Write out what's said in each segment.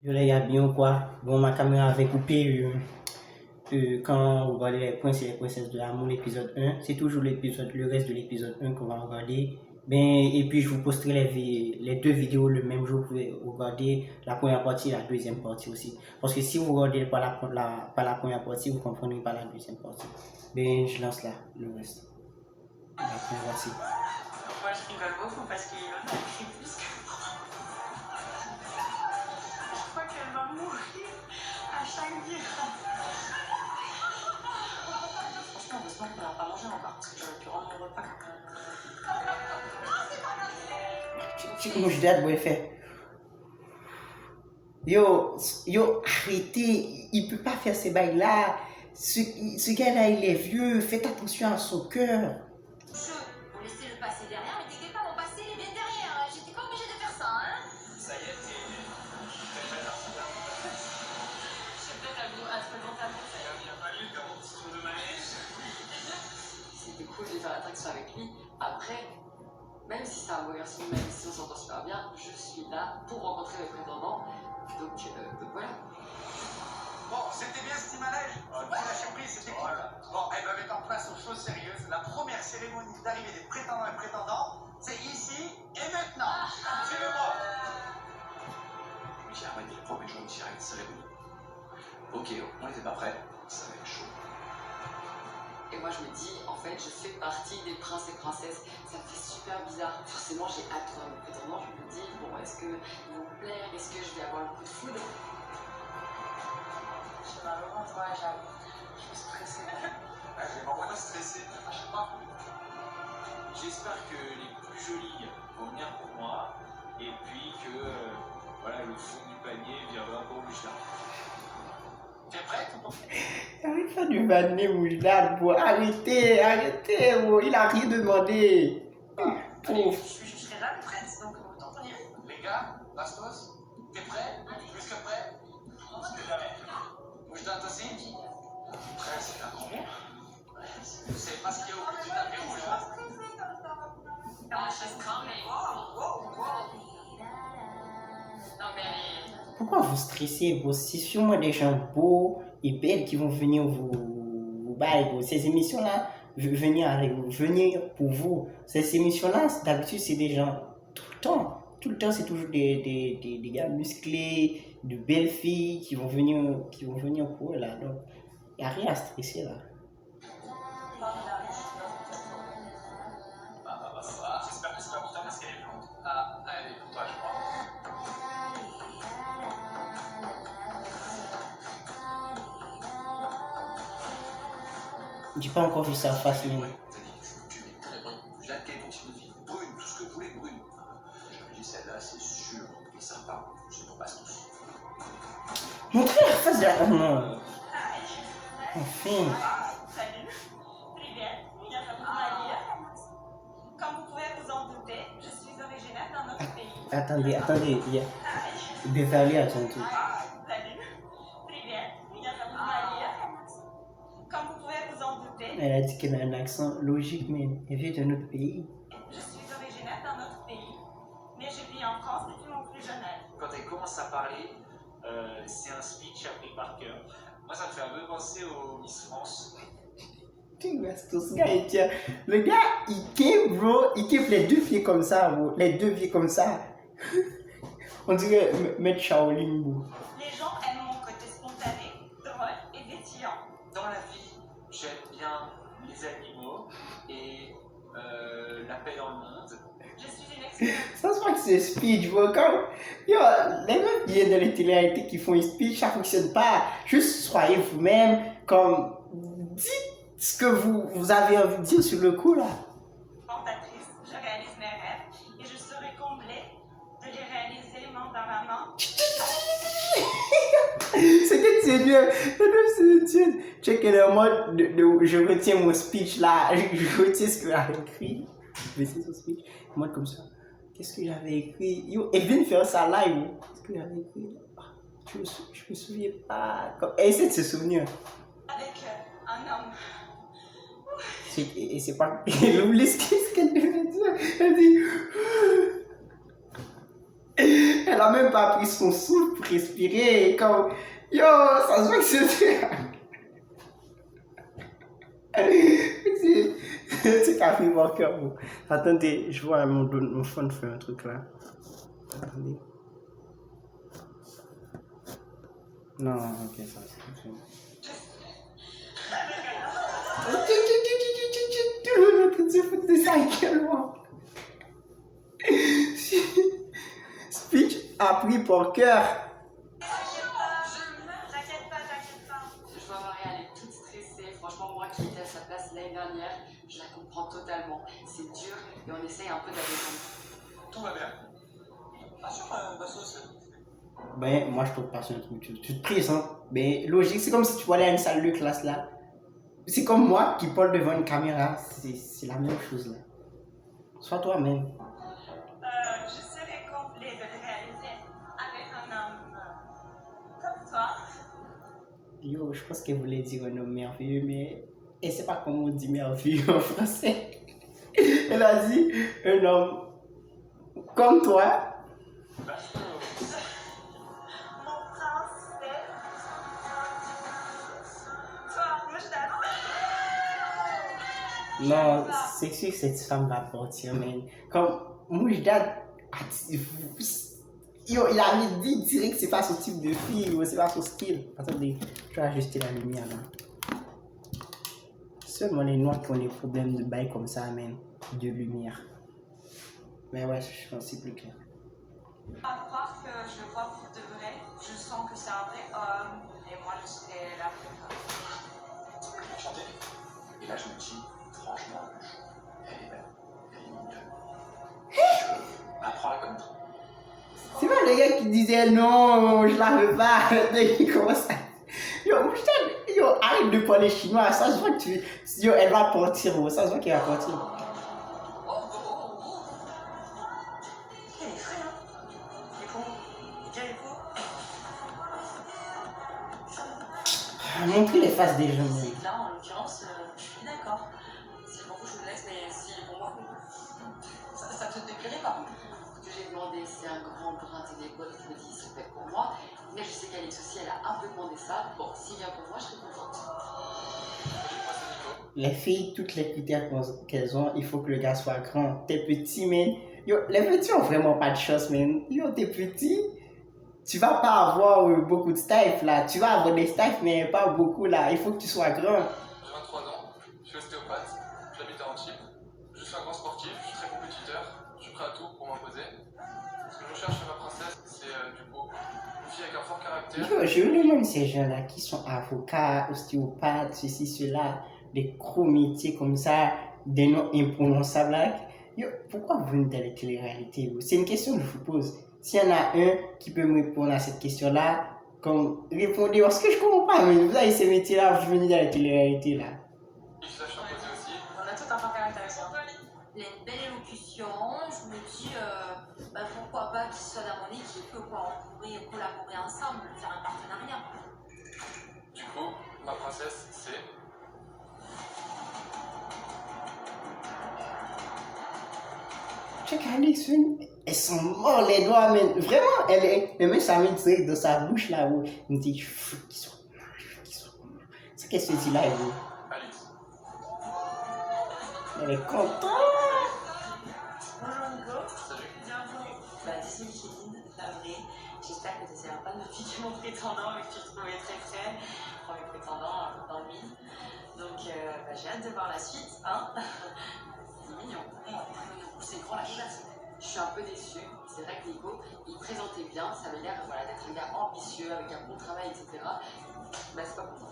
Je l'ai bien ou quoi? Bon, ma caméra avait coupé quand on regardait les princes et les princesses de l'amour, l'épisode 1. C'est toujours le reste de l'épisode 1 qu'on va regarder. Et puis je vous posterai les deux vidéos le même jour. Vous pouvez regarder la première partie et la deuxième partie aussi. Parce que si vous regardez pas la première partie, vous ne comprendrez pas la deuxième partie. Je lance là le reste. La première partie. Moi je rigole beaucoup parce qu'il en a écrit plus que moi. Je crois qu'elle va mourir à chaque virage. Franchement, heureusement qu'on n'a pas mangé encore parce que j'aurais pu rendre mon repas. Moujdat, ouais, fait. Yo, arrêtez, il peut pas faire ces bails là. Ce gars-là, il est vieux, faites attention à son cœur. Vous laissez le passé derrière, mais t'inquiète pas, mon passé il est bien derrière. J'étais pas obligée de faire ça, hein. Ça y est, t'es prête à faire. Je suis prête à te présenter à moi. Ça y a bien fallu faire mon petit tour de manège. C'était cool de faire l'attraction avec lui. Après, même si c'est un beau garçon, même si on s'entend super bien, je suis là pour rencontrer le prétendant. Donc voilà. Bon, c'était bien ce petit manège. La surprise, c'était cool. Bon, elle va mettre en place aux choses sérieuses. La première cérémonie d'arrivée des prétendants et prétendantes, c'est ici et maintenant. Suivez-moi. J'ai arrêté le premier jour direct, cérémonie. Ok, on n'était pas prêts, ça va être chaud. Et moi je me dis, en fait, je fais partie des princes et princesses. Ça me fait super bizarre. Forcément, j'ai hâte de voir le prétendant. Je me dis, bon, est-ce qu'ils vont me plaire? Est-ce que je vais avoir le coup de foudre? J'ai mal au ventre, ouais, j'avoue. Je suis stressée. J'ai vraiment stressé. Je sais pas. J'espère que les plus jolies vont venir pour moi, et puis que voilà, le fond du panier viendra pour Michelin. T'es prête? Arrête de faire du vanné, Moujdat, bro. Arrêtez, bro. Il a rien demandé. Allez, je serai là, le prince, donc autant qu'on y est. Les gars, Bastos, t'es prêt? Plus que prêt? Moujdat aussi? Prêt, c'est un grand mot. Vous savez pas ce qu'il y a au bout du tapis rouge, hein? Non mais Pourquoi vous stressez, bro? C'est sûrement des gens beaux et belles qui vont venir vous bailler, bro. Ces émissions-là, venir pour vous. Ces émissions-là, d'habitude, c'est des gens tout le temps. Tout le temps, c'est toujours des gars musclés, de belles filles qui vont venir pour eux, là. Donc, il n'y a rien à stresser, là. J'espère que c'est pas pour toi parce qu'elle est blonde. Ah, elle est pour toi, je crois. J'ai pas encore vu sa face, mais... Vous avez dit que tu es très bon. Jacquet continue de vivre. Brune, tout ce que vous voulez, brune. J'avais dit celle-là, c'est sûr. Et sympa. C'est pour Bastos. Montrez la face de la... Oh non. Enfin. salut, привет, меня зовут Мария. Comme vous pouvez vous en douter, je suis originaire d'un autre pays. Attendez, il y a... Beverly attend tout. Salut, привет, меня зовут Мария. Comme vous pouvez vous en douter, Elle a dit qu'elle a un accent logique, mais elle vient d'un autre pays. je suis originaire d'un autre pays, mais je vis en France depuis mon plus jeune âge. Quand elle commence à parler, c'est un speech appris par cœur. Moi, ça me fait un peu penser au Miss France. Tu vois, ce gars, il tient. Le gars, il kiffe, bro. Il kiffe les deux filles comme ça, bro. Les deux filles comme ça. On dirait Maître Shaolin, bro. Les gens aiment mon côté spontané, drôle et pétillant. Dans la vie, j'aime bien les animaux et la paix dans le monde. Je suis une experte. Ça se voit que c'est speech, bro. Comme, yo, les meufs qui viennent de la télé-réalité qui font une speech, ça fonctionne pas. Juste soyez vous-même, comme, dites ce que vous avez envie de dire sur le coup, là. Tentatrice, je réalise mes rêves et je serai comblée de les réaliser main dans la main. C'était sérieux. C'est sérieux. Check le mode je retiens mon speech là. Je retiens ce que j'avais écrit. Je vais essayer son speech. Mode comme ça. Qu'est-ce que j'avais écrit? Yo, elle vient de faire ça live. Qu'est-ce que j'avais écrit? Je me souviens pas. Elle essaie de se souvenir. Avec un homme. Et c'est pas. Elle oublie ce qu'elle devait dire. Elle dit. Elle a même pas pris son souffle pour respirer. Comme, yo, ça se voit que c'est Cathy Walker. Bon. Attendez, je vois mon phone fait un truc là. Attendez. Non, ok, ça c'est bon. Speech appris par cœur. T'inquiète pas. Je vois Maria, elle est toute stressée. Franchement, moi qui étais à sa place l'année dernière, je la comprends totalement. C'est dur et on essaye un peu d'alléger. Tout va bien. Pas sûr, Bassos. Ben, moi je trouve pas ça un truc. Tu te présentes. Ben, logique, c'est comme si tu allais à une salle de classe là. C'est comme moi qui parle devant une caméra. C'est la même chose là. Sois toi-même. Je serais comblée de le réaliser avec un homme comme toi. Yo, je pense qu'elle voulait dire un homme merveilleux, mais elle sait pas comment on dit merveilleux en français. Elle a dit un homme comme toi. Mon prince, toi, moi je t'adore. Non, c'est sûr que cette femme va partir, mais comme Moujda, yo, il avait dit direct que c'est pas son type de fille, ou c'est pas son style. Attendez, je vais ajuster la lumière là. Seulement les noirs qui ont des problèmes de bail comme ça, même, de lumière. Mais ouais, je pense que c'est plus clair. À croire que je le vois pour de vrai, je sens que c'est un vrai homme, et moi je serai là pour toi. Tu peux chanter. Et là, je me dis, franchement, elle est belle. Elle est mignonne. Apprends à la connaître. C'est pas le gars qui disait non, je la veux pas. Il commence à. Yo, putain, yo, arrête de parler chinois. Ça se voit que tu. Yo, elle va partir, ça se voit qu'elle va partir. Il est frais, hein. Il est beau. Il est beau. Montrez les faces des gens. C'est que là, en l'occurrence, je suis d'accord. Si pour vous, je vous laisse, mais si pour moi, ça te déplairait pas. Ce que j'ai demandé, c'est un grand brin de l'épaule qui me dit s'il vous plaît pour moi. Mais je sais qu'Alex aussi, elle a un peu demandé ça. Bon, s'il vient pour moi, je serai contente. Les filles, toutes les critères qu'elles ont, il faut que le gars soit grand. T'es petit, man. Yo, les petits ont vraiment pas de chance, man. Yo, t'es petit. Tu vas pas avoir beaucoup de staff là. Tu vas avoir des staff, mais pas beaucoup là. Il faut que tu sois grand. J'ai 23 ans, je suis ostéopathe, j'habite à Antibes, je suis un grand sportif, je suis très compétiteur, je suis prêt à tout pour m'imposer. Ce que je cherche chez ma princesse, c'est du coup une fille avec un fort caractère. Yo, je me demande ces gens-là qui sont avocats, ostéopathes, ceci, cela, des gros métiers comme ça, des noms imprononçables là. Yo, pourquoi vous venez dans les télé-réalités? C'est une question que je vous pose. S'il y en a un qui peut me répondre à cette question-là, comme répondez, parce que je comprends pas, mais vous avez ces métiers-là, vous venez dans les télé-réalités là. Il se lâche imposer aussi. On a tout un fort caractère ici. Il a une belle élocution, je me dis, pourquoi pas qu'il soit dans mon équipe, quoi. On pourrait collaborer ensemble, faire un partenariat. Du coup, ma princesse, c'est... Check Alex, elles sont morts les doigts, mais vraiment, elle met sa main direct dans sa bouche là, où elle me dit, je veux qu'ils soient morts. C'est qu'elle se dit là, Alice. elle est contente. Bonjour Nico. Salut. Bienvenue. C'est Micheline, la vraie. J'espère que tu n'essaieras pas de me piquer mon prétendant et que tu le trouvais très frais. Premier prétendant dans le mille. Donc j'ai hâte de voir la suite. Hein. C'est mignon. C'est grand la chasse. Je suis un peu déçue. C'est vrai que Nico, il présentait bien. Ça avait l'air d'être un gars ambitieux, avec un bon travail, etc. Mais c'est pas pour moi.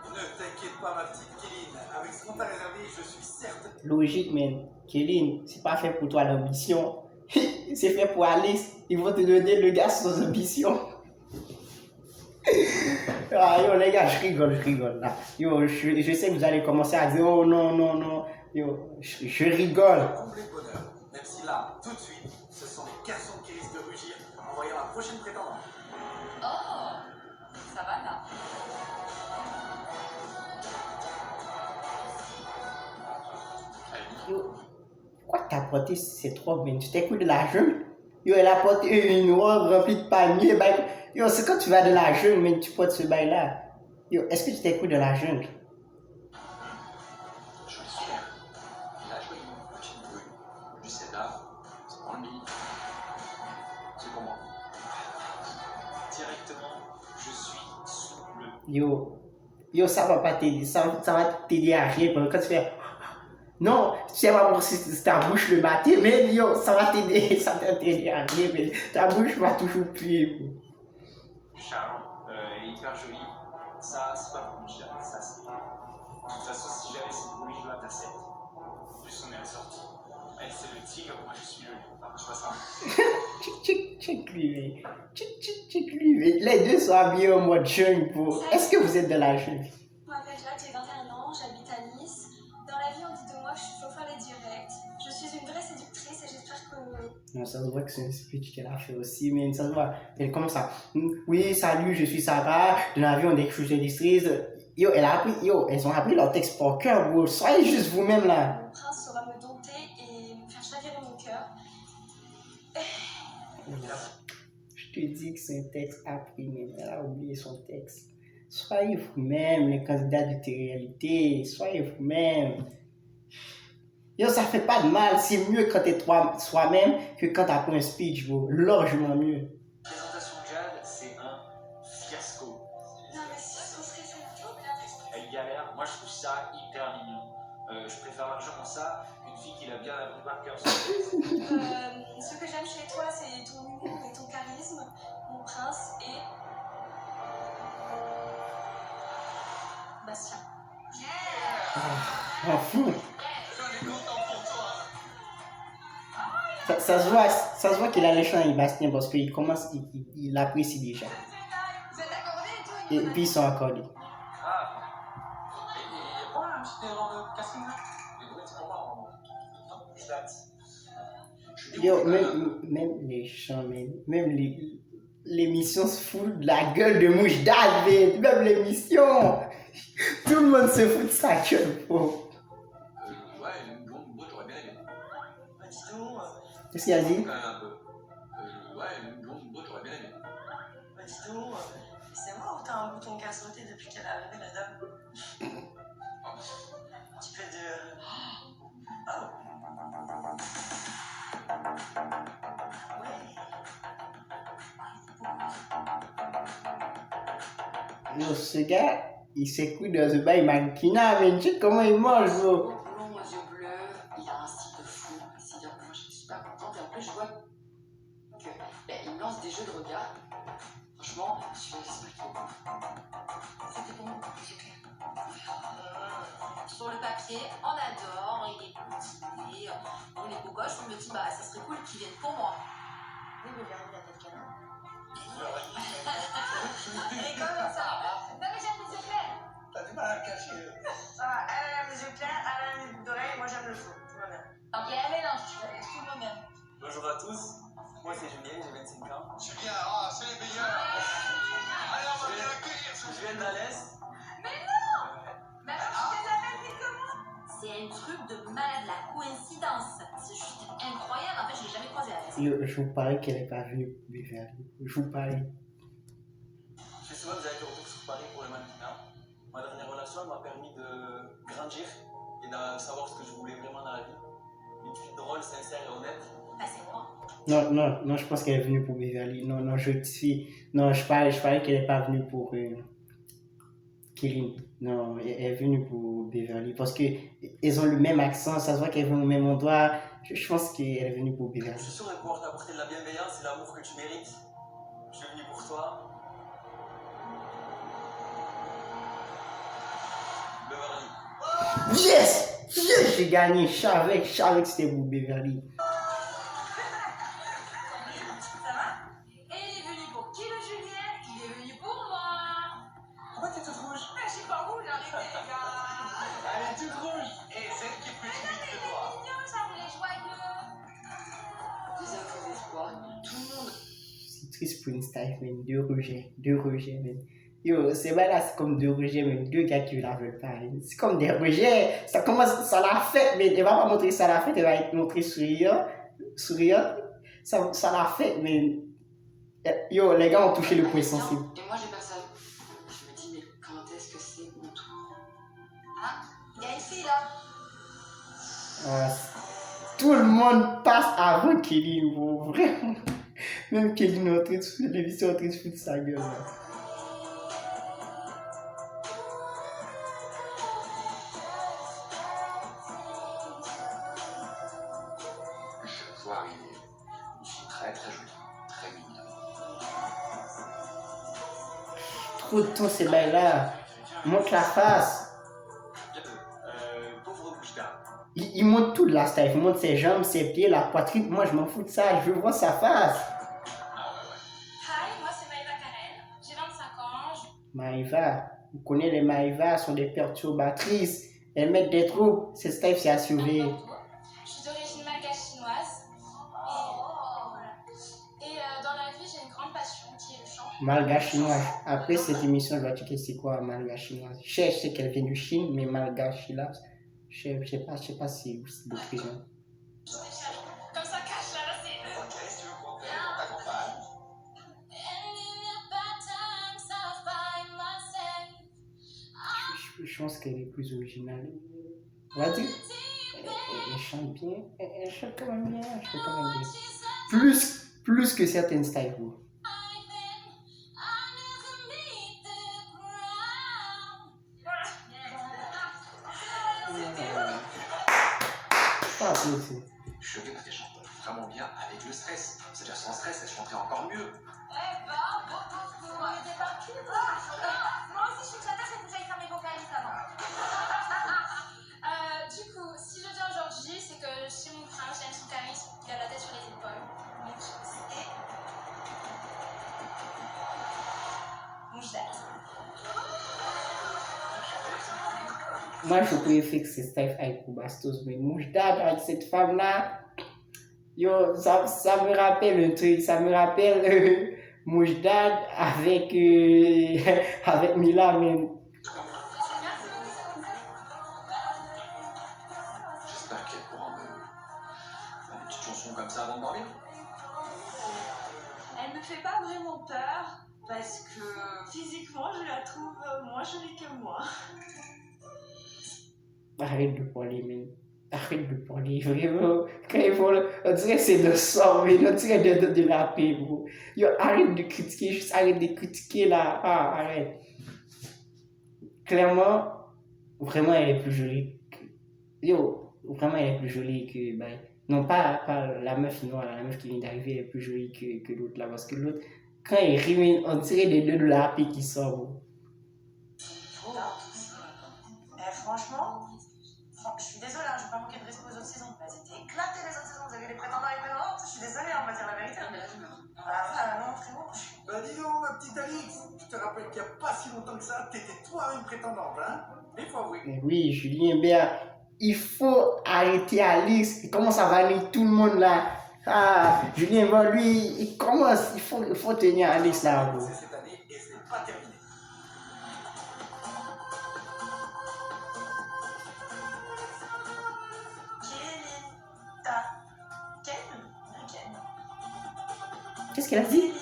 Ne t'inquiète pas, ma petite Kéline. Avec ce qu'on t'a réservé, je suis certain. Logique, man. Kéline, c'est pas fait pour toi l'ambition. C'est fait pour Alice. Ils vont te donner le gars sans ambition. Ah, yo, les gars, je rigole là. Yo, je sais que vous allez commencer à dire, oh non. Yo, je rigole. Comblé de bonheur. Même si là, tout de suite, ce sont les garçons qui risquent de rugir en voyant la prochaine prétendante. Oh, ça va là. Yo, pourquoi t'as porté cette robe, man? Tu t'es coupé de la jambe? Yo, elle a porté une robe remplie de palmiers. Ben, yo, c'est quand tu vas de la jungle, mais tu portes ce bail-là. Yo, est-ce que tu t'écoutes de la jungle? Je le suis. Là, je vois une petite brume. Du cédar, c'est dans le midi. C'est pour moi. Directement, je suis sous le. Yo, ça va pas t'aider. Ça va t'aider à rien. Quand tu fais. Non, tu sais pas si ta bouche le matin, mais yo, ça va t'aider. Ça va t'aider à rien, mais ta bouche va toujours puer. Charles, elle est hyper jolie. Ça, c'est pas pour mon chien. Ça, c'est. De toute façon, si j'avais cette bouille, je la t'accepte. En plus, on est ressorti. Elle, c'est le tigre, moi, je suis le lion. Enfin, je vois ça. Check lui, mais. Check lui, mais. Les deux sont habillés en mode jungle pour. Est-ce que vous êtes de la jungle? Je m'appelle Jade, j'ai 21 ans, j'habite à Nice. Dans la vie, on dit de moi que je suis chauffeur et directe. Je suis une vraie séductrice et j'espère que. Non, ça se voit que c'est un speech qu'elle a fait aussi, mais ça se voit. Elle commence à. Oui, salut, je suis Sarah. Dans la vie, on dit que je suis séductrice. Yo, elles ont appris leur texte par cœur, bro. Soyez juste vous-même là. Mon prince saura me dompter et me faire chavirer mon cœur. Je te dis que c'est un texte appris, mais elle a oublié son texte. Soyez vous-même, les candidats de télé-réalité. Soyez vous-même. Yo, ça fait pas de mal. C'est mieux quand t'es soi-même que quand t'as pris un speech, bro. Largement mieux. La présentation de Jade, c'est un fiasco. Non, mais si ce serait ça, Elle galère, moi je trouve ça hyper mignon. Je préfère largement ça qu'une fille qui l'a bien appris par cœur. ce que j'aime chez toi, c'est ton humour et ton charisme, mon prince et. Bastien. En fou. Ça se voit qu'il a les chants avec Bastien parce qu'il commence, il apprécie déjà. Vous êtes accordés et tout? Et puis ils sont accordés. Ah, et il y a pas un petit erreur de casting là? Les bruits, c'est pour moi. Non, je date. Yo, même les chants, même l'émission se fout de la gueule de Moujdad, même l'émission. Tout le monde se fout de sa gueule, bro. Ouais, une blonde brute, j'aurais bien aimé. Bah, dis donc. Qu'est-ce qu'il a dit? Quand même un peu. Ouais, une blonde brute, j'aurais bien aimé. Bah, dis donc. C'est moi ou t'as un bouton qui a sauté depuis qu'elle est arrivée, la dame? Un petit peu de. Oh. Yo, ce gars, il s'écoute dans ce bail mannequinat, mais tu sais comment il mange, bro. Blond aux yeux bleus, il a un style de fou. C'est-à-dire que moi je suis super contente et en plus je vois que il me lance des jeux de regard. Franchement, je suis expliqué. C'était comment les yeux clairs? Sur le papier, on adore, il est cultivé, on est beau gosse, on me dit bah ça serait cool qu'il vienne pour moi. Oui, mais j'ai la tête câlin. Et comment ça? Non, mais j'aime les yeux clairs. T'as du mal à le cacher. Ça va, elle a les yeux clairs, elle a les boucles d'oreilles, moi j'aime le faux, tout va bien. Ok, un mélange, tout va bien. Bonjour à tous, moi c'est Julien, j'ai 25 ans. Julien, ah, c'est les meilleurs. Allez, on va bien l'accueillir, ce Je viens de l'Est. Mais alors, tu les appelles vite comment? C'est un truc de malade, la coïncidence. C'est juste incroyable, en fait je l'ai jamais croisé à la Yo, je vous parie qu'elle n'est pas venue pour Beverly. Je vous parie. Je sais souvent que vous avez été retour sur Paris pour le mannequinat. Ma dernière relation m'a permis de grandir et de savoir ce que je voulais vraiment dans la vie. Une fille drôle, sincère et honnête. Bah c'est moi. Non, je pense qu'elle est venue pour Beverly. Non, je suis. Non, je parie qu'elle n'est pas venue pour Kéline. Non, elle est venue pour Beverly parce qu'ils ont le même accent, ça se voit qu'elles vont au même endroit. Je pense qu'elle est venue pour Je Beverly. suis sûr de pouvoir t'apporter de la bienveillance et l'amour que tu mérites. Je suis venu pour toi. Beverly. Yes! J'ai gagné. Je savais que c'était pour Beverly. Ça va? Et il est venu pour qui le Julien? Il est venu pour moi. Pourquoi t'es toute rouge? Mais je sais pas où, arrêtez les gars. Elle est toute rouge. Et celle qui est plus timide que C'est toi. mignon ça, vous les joyeux. Des faux espoirs. Tout le monde. C'est triste pour une staff, man. Deux rejets, man. Yo, c'est pas là, c'est comme deux rejets, mais deux gars qui la veulent pas. Man. C'est comme des rejets. Ça commence, ça l'a fait, mais elle va pas montrer ça l'a fait, elle va être montrée souriante. ça l'a fait, mais yo, les gars ont touché le point sensible. Et moi j'ai personne. Je me dis, mais quand est-ce que c'est mon tour? Hein? Il y a une fille là. Tout le monde passe avant Kelly, bro. Vraiment. Même Kelly est en train de se foutre, l'émission est en train de se foutre sa gueule. Là. Je vois arriver une fille très très jolie, très mignonne. Trop de temps, ces bails-là. Montre la face. Pauvre Bouchda. Il montre tout de la style. Il montre ses jambes, ses pieds, la poitrine. Moi, je m'en fous de ça. Je veux voir sa face. Hi, moi c'est Maïva Karen, j'ai 25 ans. Maïva. Vous connaissez les Maïva, sont des perturbatrices. Elles mettent des troubles. C'est style, c'est à surveiller. Je suis d'origine malgache chinoise. Et dans la vie, j'ai une grande passion qui est le chant. Malgache chinoise. Après cette émission, je vais checker c'est quoi malgache chinoise. Je sais qu'elle vient de Chine, mais malgache là, je sais pas si c'est d'autres régions. Comme ça, cache là, c'est. Ok, si tu veux qu'on t'accompagne. Je pense qu'elle est plus originale. On va dire, elle chante bien. Elle chante quand même bien. Elle chante quand même bien. Plus que certaines styles. Pas aussi. Choqué parce qu'elle chante vraiment bien avec le stress. C'est-à-dire sans stress, elle chanterait encore mieux. Moi aussi je suis éclatée, c'est que j'aille faire mes vocalistes avant. Du coup, si je viens aujourd'hui, c'est que chez mon frère, j'aime son charisme, il a la tête sur les épaules. Donc, c'est. Moujdat. Moi, je préfère que c'est Steph avec Bastos, mais Moujdat avec cette femme-là, yo, ça me rappelle un truc, ça me rappelle Moujdat avec, avec Mila même. J'espère qu'elle pourra me faire une petite chanson comme ça avant de dormir. Elle me fait pas vraiment peur parce que physiquement je la trouve moins jolie que moi. Arrête de parler, man. Arrête de parler, vraiment. Quand ils vont, on dirait que c'est de sang, mais on dirait de la paix, bro. Yo, arrête de critiquer, juste arrête de critiquer là. Ah, arrête. Clairement, vraiment, elle est plus jolie. Yo, vraiment, elle est plus jolie que. Ben, non, pas la meuf, non, la meuf qui vient d'arriver, elle est plus jolie que l'autre là. Parce que l'autre, quand il rime, on dirait des deux de la paix qui sortent, bro. Franchement, je suis désolée, hein, je vais pas manquer de respect aux autres saisons. Elles étaient éclatées les autres saisons, vous avez les prétendants et prétendantes. Je suis désolée, on va dire la vérité. Mais là, je meurs. Non, frérot. Bah dis donc, ma petite Alix, je te rappelle qu'il n'y a pas si longtemps que ça, t'étais toi une prétendante, hein? Il faut avouer. Mais oui, Julien Béat, il faut arrêter Alix. Il commence à vanner tout le monde là. Ah, Julien Béat, lui, il commence, il faut tenir Alix là, bro. C'est cette année et ce n'est pas terminé. Qu'est-ce qu'elle a dit?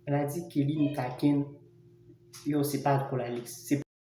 Elle a dit Kéline Taken. Yo, c'est pas pour Alix.